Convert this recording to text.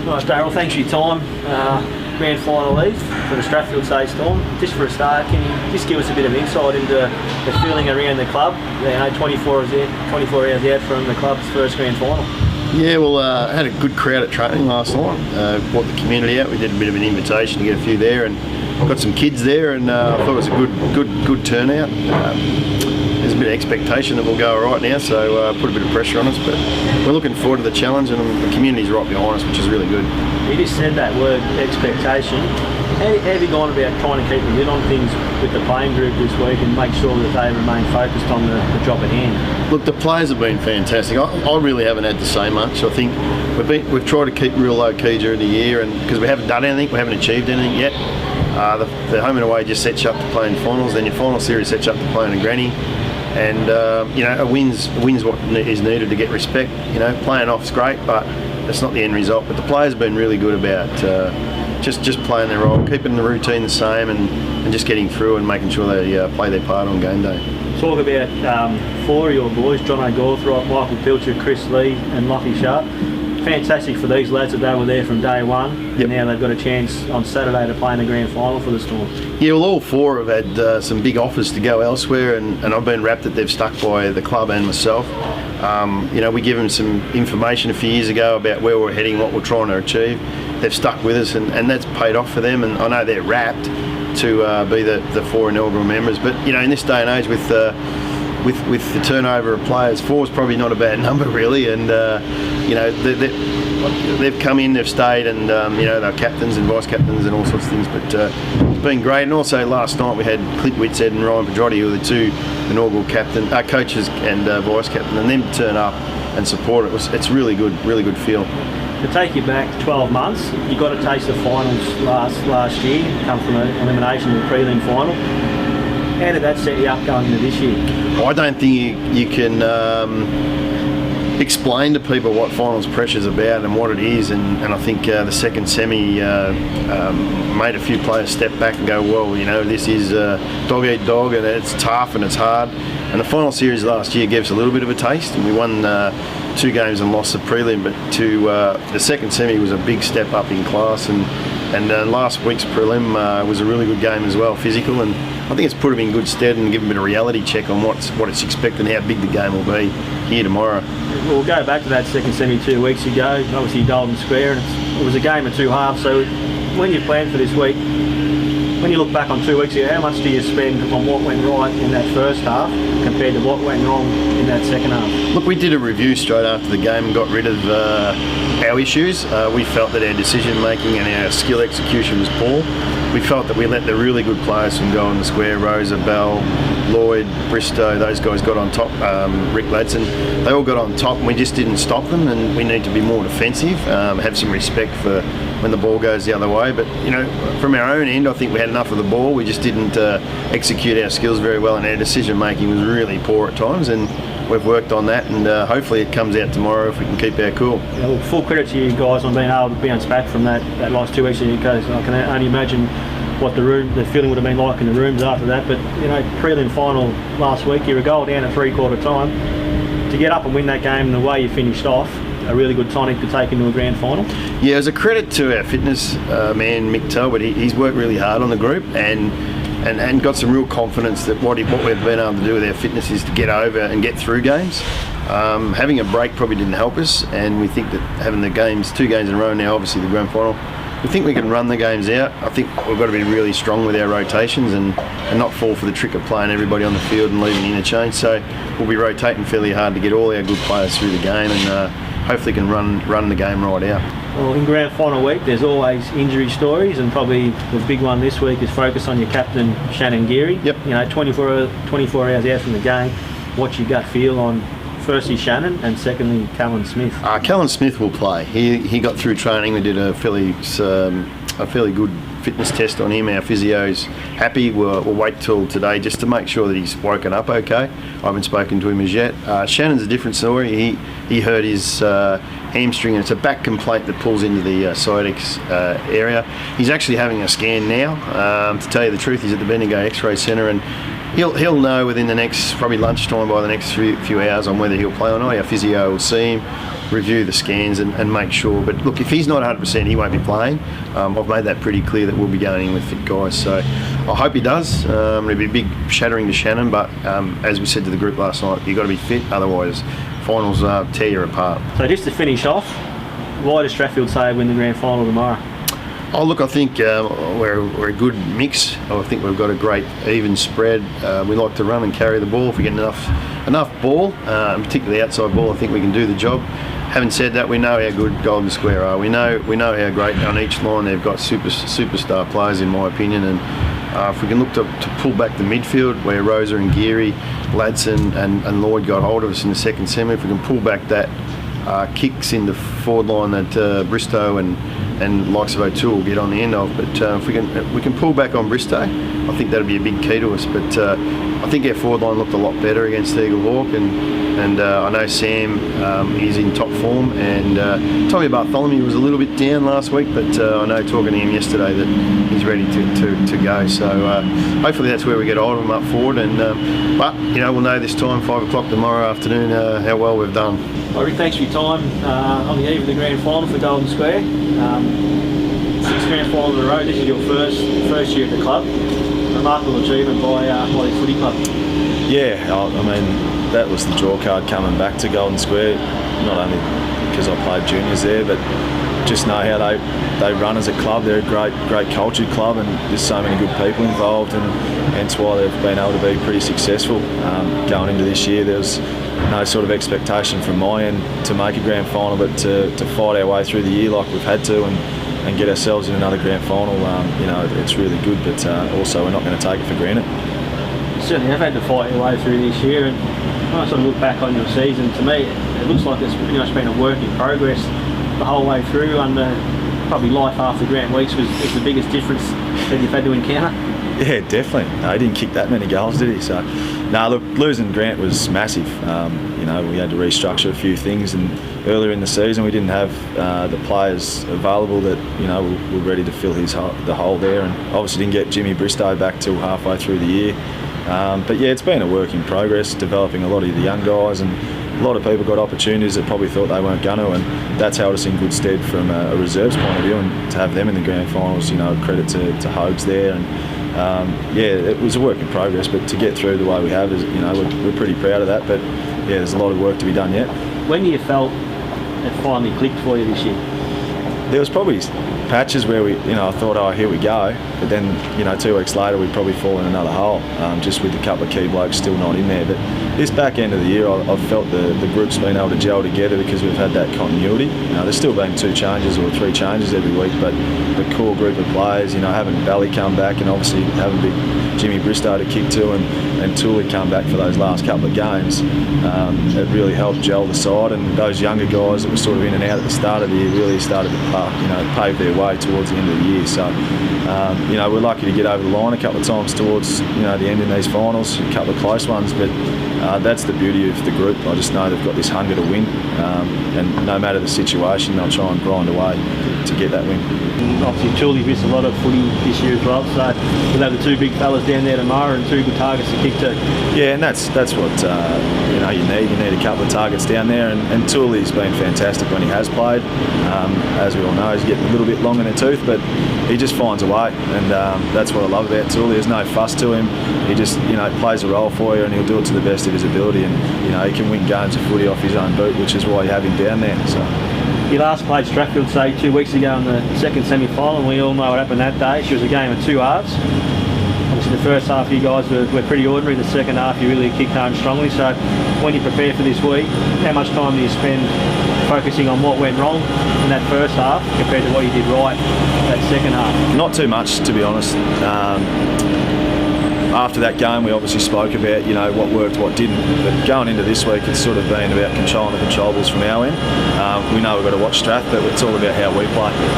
Nice, Darryl. Thanks for your time. Grand final leave for the Strathfield State Storm. Just for a start, can you just give us a bit of insight into the feeling around the club? 24 hours out from the club's first grand final. Yeah, well, I had a good crowd at training last night. Brought the community out. We did a bit of an invitation to get a few there, and got some kids there, and I thought it was a good turnout. There's a bit of expectation that we'll go all right now, so put a bit of pressure on us, but we're looking forward to the challenge, and the community's right behind us, which is really good. You just said that word, expectation. How have you gone about trying to keep a lid on things with the playing group this week and make sure that they remain focused on the job at hand? Look, the players have been fantastic. I really haven't had to say much. I think we've tried to keep real low key during the year, and because we haven't done anything, we haven't achieved anything yet. The home and away just sets you up to play in finals, then your final series sets you up to play in a granny, and a win's what is needed to get respect. Playing off's great, but that's not the end result. But the players have been really good about just playing their role, keeping the routine the same, and just getting through and making sure they play their part on game day. Talk about four of your boys, John O'Gorthright, Michael Pilcher, Chris Lee and Lockie Sharp. Fantastic for these lads that they were there from day one. Yep. And now they've got a chance on Saturday to play in the grand final for the Storm. Yeah, well, all four have had some big offers to go elsewhere, and I've been rapt that they've stuck by the club and myself. We gave them some information a few years ago about where we're heading, what we're trying to achieve. They've stuck with us, and that's paid off for them, and I know they're rapt to be the four inaugural members. But in this day and age with the turnover of players, four is probably not a bad number really, and they've come in, they've stayed, and they're captains and vice captains and all sorts of things. But it's been great. And also last night we had Clint Whitshead and Ryan Pedrotti, who are the two inaugural coaches and vice captain, and them turn up and support it. It's really good feel. To take you back 12 months, you got a taste of finals last year, come from an elimination in the prelim final. How did that set you up going into this year? Well, I don't think you can explain to people what finals pressure is about and what it is, and I think the second semi made a few players step back and go, well, this is dog eat dog, and it's tough and it's hard. And the final series last year gave us a little bit of a taste, and we won 2 games and lost the prelim, but the second semi was a big step up in class, and last week's prelim was a really good game as well, physical, and I think it's put them in good stead and given them a bit of reality check on what it's expected and how big the game will be here tomorrow. We'll go back to that second semi 2 weeks ago, obviously Golden Square, and it was a game of 2 halves. So when you plan for this week, when you look back on 2 weeks ago, how much do you spend on what went right in that first half compared to what went wrong in that second half? Look, we did a review straight after the game and got rid of our issues. We felt that our decision making and our skill execution was poor. We felt that we let the really good players from Golden Square, Rosa, Bell, Lloyd, Bristow, those guys got on top, Rick Ladson, they all got on top, and we just didn't stop them, and we need to be more defensive, have some respect for when the ball goes the other way. But from our own end, I think we had enough of the ball. We just didn't execute our skills very well, and our decision making was really poor at times, and we've worked on that, and hopefully it comes out tomorrow if we can keep our cool. Yeah, well, full credit to you guys on being able to bounce back from that last 2 weeks ago, because I can only imagine what the feeling would have been like in the rooms after that. But prelim final last week, you were a goal down at 3/4 time. To get up and win that game the way you finished off, a really good tonic to take into a grand final. Yeah, as a credit to our fitness man Mick Talbot, he's worked really hard on the group and got some real confidence that what we've been able to do with our fitness is to get over and get through games. Having a break probably didn't help us, and we think that having 2 games in a row now, obviously the grand final, we think we can run the games out. I think we've got to be really strong with our rotations and not fall for the trick of playing everybody on the field and leaving interchange. So we'll be rotating fairly hard to get all our good players through the game, and hopefully can run the game right out. Well, in grand final week, there's always injury stories, and probably the big one this week is focus on your captain, Shannon Geary. Yep. 24 hours out from the game. What's your gut feel on, firstly, Shannon, and secondly, Callan Smith? Callan Smith will play. He got through training. We did a fairly good fitness test on him. Our physio's happy. We'll wait till today just to make sure that he's woken up okay. I haven't spoken to him as yet. Shannon's a different story. He hurt his hamstring, and it's a back complaint that pulls into the sciatic area. He's actually having a scan now. To tell you the truth, he's at the Bendigo X-ray Centre, and he'll know within the next, probably lunchtime, by the next few hours, on whether he'll play or not. Our physio will see him. review the scans and make sure. But look, if he's not 100%, he won't be playing. I've made that pretty clear that we'll be going in with fit guys. So I hope he does. It'll be a big shattering to Shannon, but as we said to the group last night, you've got to be fit, otherwise finals tear you apart. So just to finish off, why does Strathfield say win the grand final tomorrow? Oh look, I think we're a good mix. I think we've got a great even spread. We like to run and carry the ball. If we get enough ball, and particularly outside ball, I think we can do the job. Having said that, we know how good Golden Square are. We know how great on each line they've got superstar players, in my opinion. And if we can look to pull back the midfield, where Rosa and Geary, Ladson and Lloyd got hold of us in the second semi, if we can pull back that kicks in the forward line that Bristow and likes of O'Toole will get on the end of. But if we can pull back on Bristow, I think that'll be a big key to us. But I think our forward line looked a lot better against Eagle Hawk, and I know Sam is in top form, and Tommy Bartholomew was a little bit down last week, but I know talking to him yesterday that he's ready to go. So hopefully that's where we get hold of him up forward. And but we'll know this time, 5 o'clock tomorrow afternoon, how well we've done. Rick, thanks for your time on the eve of the grand final for Golden Square. 6 grand finals in a row. This is your first year at the club. Remarkable achievement by the footy club. Yeah, I mean that was the draw card coming back to Golden Square. Not only because I played juniors there, but just know how they run as a club. They're a great cultured club, and there's so many good people involved, and hence why they've been able to be pretty successful. Going into this year, there was no sort of expectation from my end to make a grand final, but to fight our way through the year like we've had to, and get ourselves in another grand final. It's really good, but also we're not going to take it for granted. You certainly have had to fight your way through this year, and when I sort of look back on your season, to me it looks like it's pretty much been a work in progress the whole way through. Under probably life after Grant Weeks was the biggest difference that you've had to encounter. Yeah, definitely. No, he didn't kick that many goals, did he? So, look, losing Grant was massive. We had to restructure a few things, and earlier in the season we didn't have the players available that were ready to fill the hole there, and obviously didn't get Jimmy Bristow back till halfway through the year. But yeah, it's been a work in progress, developing a lot of the young guys, and a lot of people got opportunities that probably thought they weren't going to, and that's held us in good stead from a reserves point of view, and to have them in the grand finals, credit to Hogues there. And it was a work in progress, but to get through the way we have is, we're pretty proud of that. But yeah, there's a lot of work to be done yet. When you felt it finally clicked for you this year? There was probably patches where I thought, oh, here we go. But then, 2 weeks later, we'd probably fall in another hole, just with a couple of key blokes still not in there. But this back end of the year, I've felt the group's been able to gel together because we've had that continuity. There's still been 2 changes or 3 changes every week, but the core group of players, having Bally come back, and obviously having big Jimmy Bristow to kick to, and Tooley come back for those last couple of games, it really helped gel the side. And those younger guys that were sort of in and out at the start of the year really started to pave their way towards the end of the year. So, we're lucky to get over the line a couple of times towards the end in these finals, a couple of close ones, but that's the beauty of the group. I just know they've got this hunger to win, and no matter the situation, they'll try and grind away to get that win. Obviously, Tooley's missed a lot of footy this year as well, so we'll have the 2 big fellas down there tomorrow and 2 good targets to kick to. Yeah, and that's what you need. You need a couple of targets down there, and Tooley's been fantastic when he has played. As we all know, he's getting a little bit long in the tooth, but he just finds a way, and that's what I love about Tooley. There's no fuss to him. He just plays a role for you, and he'll do it to the best of his ability, and he can win games of footy off his own boot, which is why you have him down there. So. You last played Strathfield, say, 2 weeks ago in the second semi-final, and we all know what happened that day. She was a game of 2 halves. Obviously the first half you guys were pretty ordinary, the second half you really kicked home strongly. So when you prepare for this week, how much time do you spend focusing on what went wrong in that first half compared to what you did right that second half? Not too much, to be honest. After that game, we obviously spoke about what worked, what didn't. But going into this week, it's sort of been about controlling the controllables from our end. We know we've got to watch Strath, but it's all about how we play.